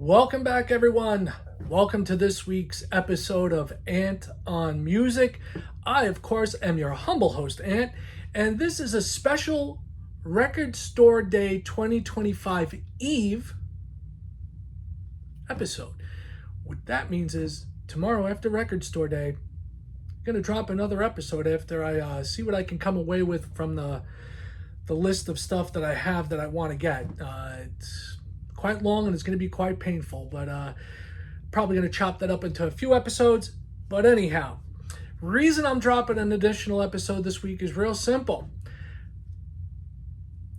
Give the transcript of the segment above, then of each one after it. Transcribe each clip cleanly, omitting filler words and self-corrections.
Welcome back, everyone. Welcome to this week's episode of Ant on Music. I, of course, am your humble host, Ant, and this is a special Record Store Day 2025 Eve episode. What that means is tomorrow after Record Store Day, I'm going to drop another episode after I see what I can come away with from the list of stuff that I have that I want to get. It's quite long and it's going to be quite painful, but probably going to chop that up into a few episodes. But anyhow, reason I'm dropping an additional episode this week is real simple.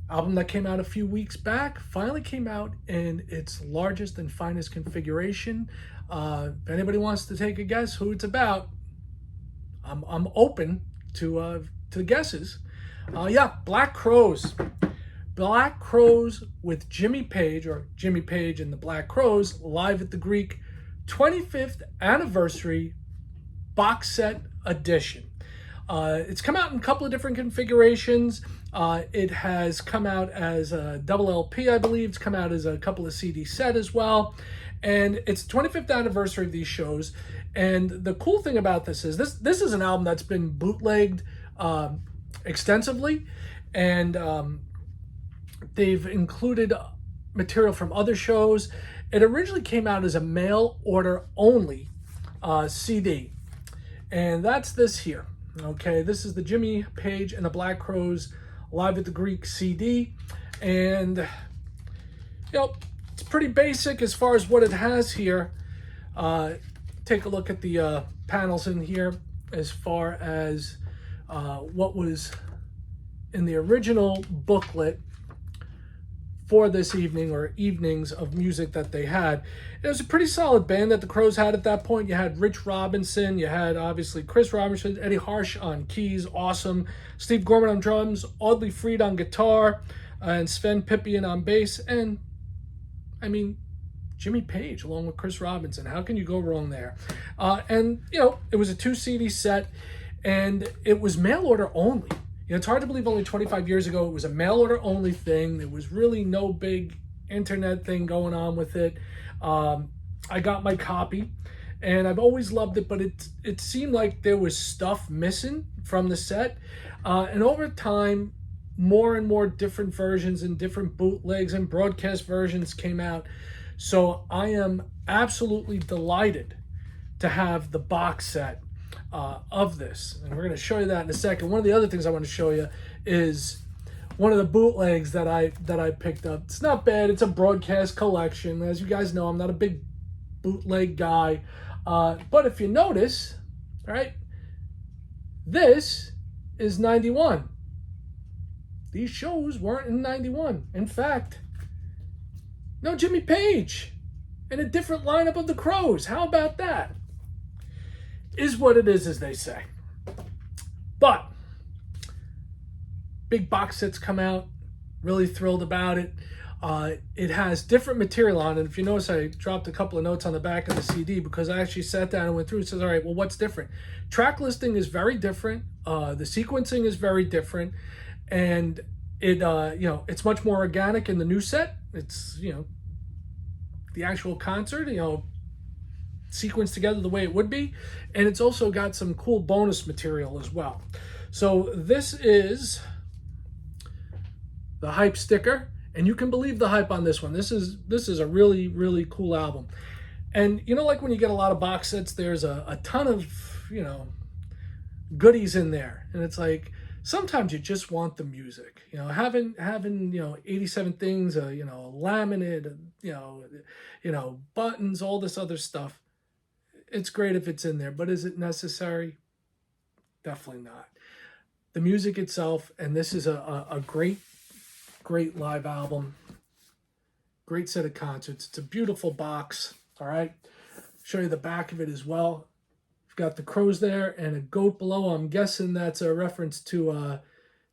Album that came out a few weeks back finally came out in its largest and finest configuration. If anybody wants to take a guess who it's about, I'm open to guesses. Black Crowes. Black Crowes with Jimmy Page, or Jimmy Page and the Black Crowes, live at the Greek 25th anniversary box set edition. It's come out in a couple of different configurations. It has come out as a double LP, I believe. It's come out as a couple of CD set as well. And it's the 25th anniversary of these shows. And the cool thing about this is this is an album that's been bootlegged extensively. And they've included material from other shows. It originally came out as a mail order only CD. And that's this here. Okay, this is the Jimmy Page and the Black Crowes Live at the Greek CD. And, it's pretty basic as far as what it has here. Take a look at the panels in here as far as what was in the original booklet for this evening, or evenings of music that they had. It was a pretty solid band that the Crowes had at that point. You had Rich Robinson, you had obviously Chris Robinson, Eddie Harsh on keys, awesome, Steve Gorman on drums, Audley Freed on guitar, and Sven Pippian on bass, and Jimmy Page along with Chris Robinson. How can you go wrong there? It was a 2 CD set, and it was mail order only. It's hard to believe only 25 years ago it was a mail order only thing. There was really no big internet thing going on with it. I got my copy and I've always loved it, but it seemed like there was stuff missing from the set. And over time, more and more different versions and different bootlegs and broadcast versions came out. So I am absolutely delighted to have the box set of this, and we're going to show you that in a second. One of the other things I want to show you is one of the bootlegs that I picked up. It's not bad. It's a broadcast collection. As you guys know, I'm not a big bootleg guy, but if you notice, all right, this is 91. These shows weren't in 91. In fact, no Jimmy Page and a different lineup of the Crowes. How about that? Is what it is, as they say. But big box sets come out. Really thrilled about it. It has different material on it. If you notice, I dropped a couple of notes on the back of the CD because I actually sat down and went through and says, all right, well, what's different? Track listing is very different. The sequencing is very different. And it's much more organic in the new set. It's, the actual concert, sequenced together the way it would be, and it's also got some cool bonus material as well. So this is the hype sticker, and you can believe the hype on this one. This is a really, really cool album. And like when you get a lot of box sets, there's a ton of goodies in there, and it's like sometimes you just want the music. Having 87 things, laminate, buttons, all this other stuff. It's great if it's in there, but is it necessary? Definitely not. The music itself, and this is a great live album. Great set of concerts. It's a beautiful box, all right? Show you the back of it as well. We've got the Crowes there and a goat below. I'm guessing that's a reference to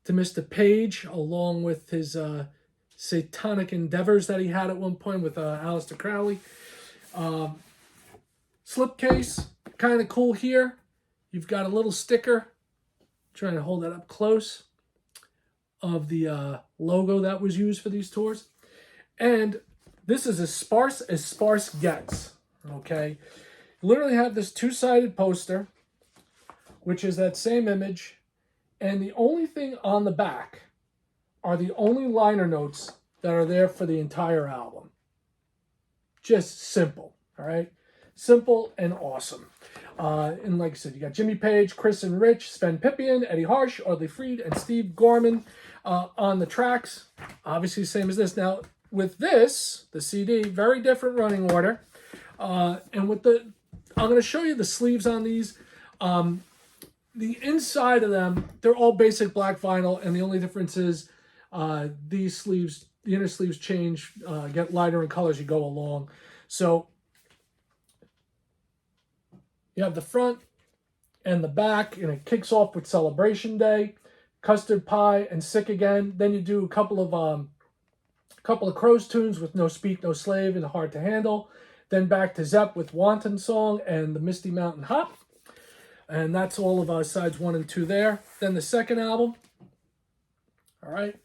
Mr. Page, along with his satanic endeavors that he had at one point with Aleister Crowley. Slipcase, kind of cool here. You've got a little sticker, trying to hold that up close, of the logo that was used for these tours. And This is as sparse gets, okay? You literally have this two-sided poster, which is that same image, and the only thing on the back are the only liner notes that are there for the entire album. Just simple, all right? Simple and awesome. And like I said, you got Jimmy Page, Chris and Rich, Sven Pipien, Eddie Harsh, Audley Freed, and Steve Gorman on the tracks. Obviously, same as this. Now, with this, the CD, very different running order. And with the, I'm going to show you the sleeves on these. The inside of them, they're all basic black vinyl, and the only difference is these sleeves, the inner sleeves change, get lighter in color as you go along. So you have the front and the back, and it kicks off with Celebration Day, Custard Pie, and Sick Again. Then you do a couple of Crows tunes with No Speak, No Slave and Hard to Handle. Then back to Zepp with Wanton Song and the Misty Mountain Hop. And that's all of sides 1 and 2 there. Then the second album. All right.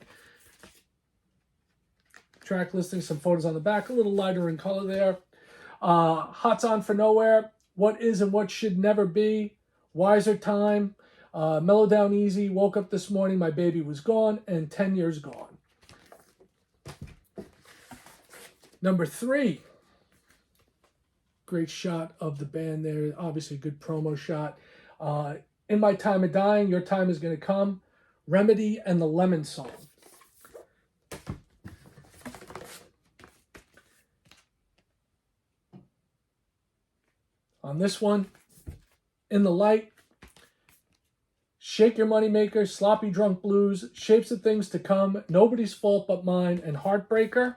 Track listing, some photos on the back, a little lighter in color there. Hot's On for Nowhere, What Is and What Should Never Be, Wiser Time, Mellow Down Easy, Woke Up This Morning, My Baby Was Gone, and 10 Years Gone. Number 3. Great shot of the band there. Obviously, a good promo shot. In My Time of Dying, Your Time Is Gonna Come, Remedy, and the Lemon Song. On this one, In the Light, Shake Your Moneymaker, Sloppy Drunk Blues, Shapes of Things to Come, Nobody's Fault But Mine, and Heartbreaker.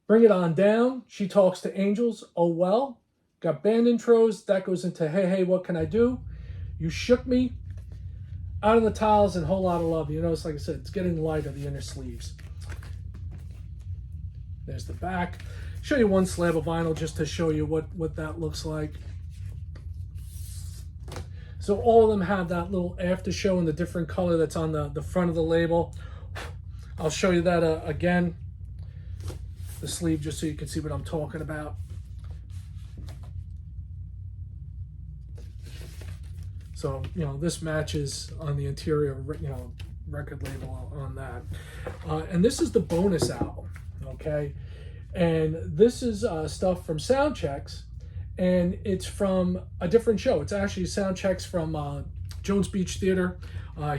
Bring It On Down, She Talks to Angels, Oh Well. Got band intros, that goes into Hey Hey What Can I Do, You Shook Me, Out on the Tiles, and Whole Lot of Love. You notice, like I said, it's getting lighter, the inner sleeves. There's the back. Show you one slab of vinyl just to show you what that looks like. So all of them have that little after show in the different color that's on the front of the label. I'll show you that again. The sleeve, just so you can see what I'm talking about. So, you know, this matches on the interior, you know, record label on that. And this is the bonus album, okay? And this is stuff from Soundchecks, and it's from a different show. It's actually Soundchecks from Jones Beach Theater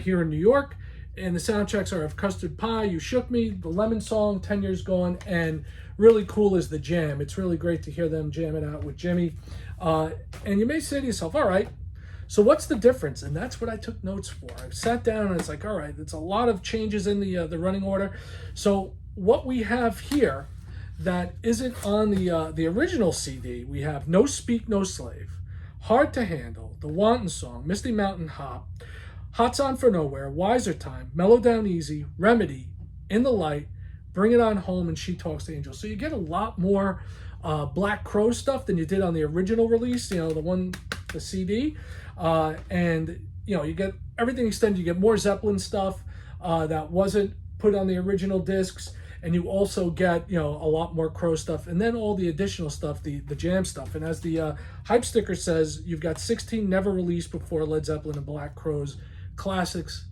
here in New York. And the soundchecks are of Custard Pie, You Shook Me, The Lemon Song, 10 Years Gone, and really cool is The Jam. It's really great to hear them jam it out with Jimmy. And you may say to yourself, all right, so what's the difference? And that's what I took notes for. I sat down and it's like, all right, it's a lot of changes in the running order. So what we have here that isn't on the original CD, we have No Speak, No Slave, Hard to Handle, The Wanton Song, Misty Mountain Hop, Hot's On for Nowhere, Wiser Time, Mellow Down Easy, Remedy, In the Light, Bring It On Home, and She Talks to Angels. So you get a lot more Black Crow stuff than you did on the original release, you know, the CD. And, you know, you get everything extended. You get more Zeppelin stuff that wasn't put on the original discs. And you also get, you know, a lot more Crow stuff. And then all the additional stuff, the jam stuff. And as the hype sticker says, you've got 16 never released before Led Zeppelin and Black Crowes classics,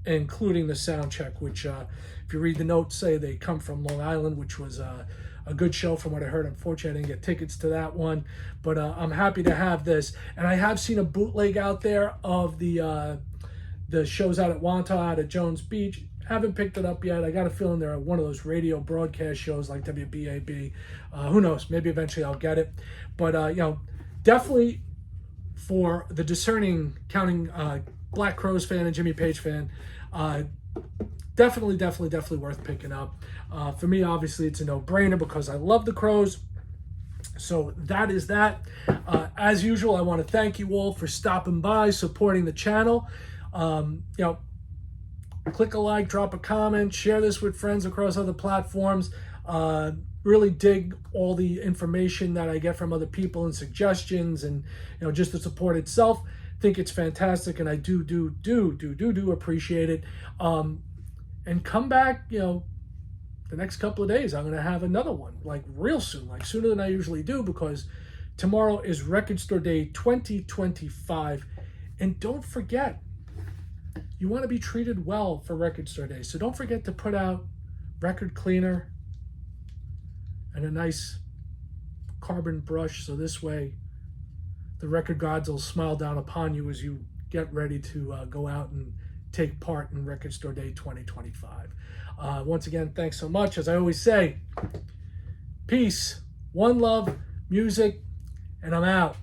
including the Soundcheck, which if you read the notes, say they come from Long Island, which was a good show from what I heard. Unfortunately, I didn't get tickets to that one, but I'm happy to have this. And I have seen a bootleg out there of the shows out at Wanta, out at Jones Beach. Haven't picked it up yet. I got a feeling they're one of those radio broadcast shows like WBAB. Who knows? Maybe eventually I'll get it. But, you know, definitely for the discerning, counting Black Crowes fan and Jimmy Page fan, definitely worth picking up. For me, obviously, it's a no-brainer because I love the Crowes. So that is that. As usual, I want to thank you all for stopping by, supporting the channel. You know, click a like, drop a comment, share this with friends across other platforms. Really dig all the information that I get from other people and suggestions, and you know, just the support itself. Think it's fantastic, and I do appreciate it. and come back, the next couple of days. I'm going to have another one, like real soon, like sooner than I usually do, because tomorrow is Record Store Day 2025. And don't forget, you want to be treated well for Record Store Day. So don't forget to put out record cleaner and a nice carbon brush, so this way the record gods will smile down upon you as you get ready to go out and take part in Record Store Day 2025. Once again, thanks so much. As I always say, peace, one love, music, and I'm out.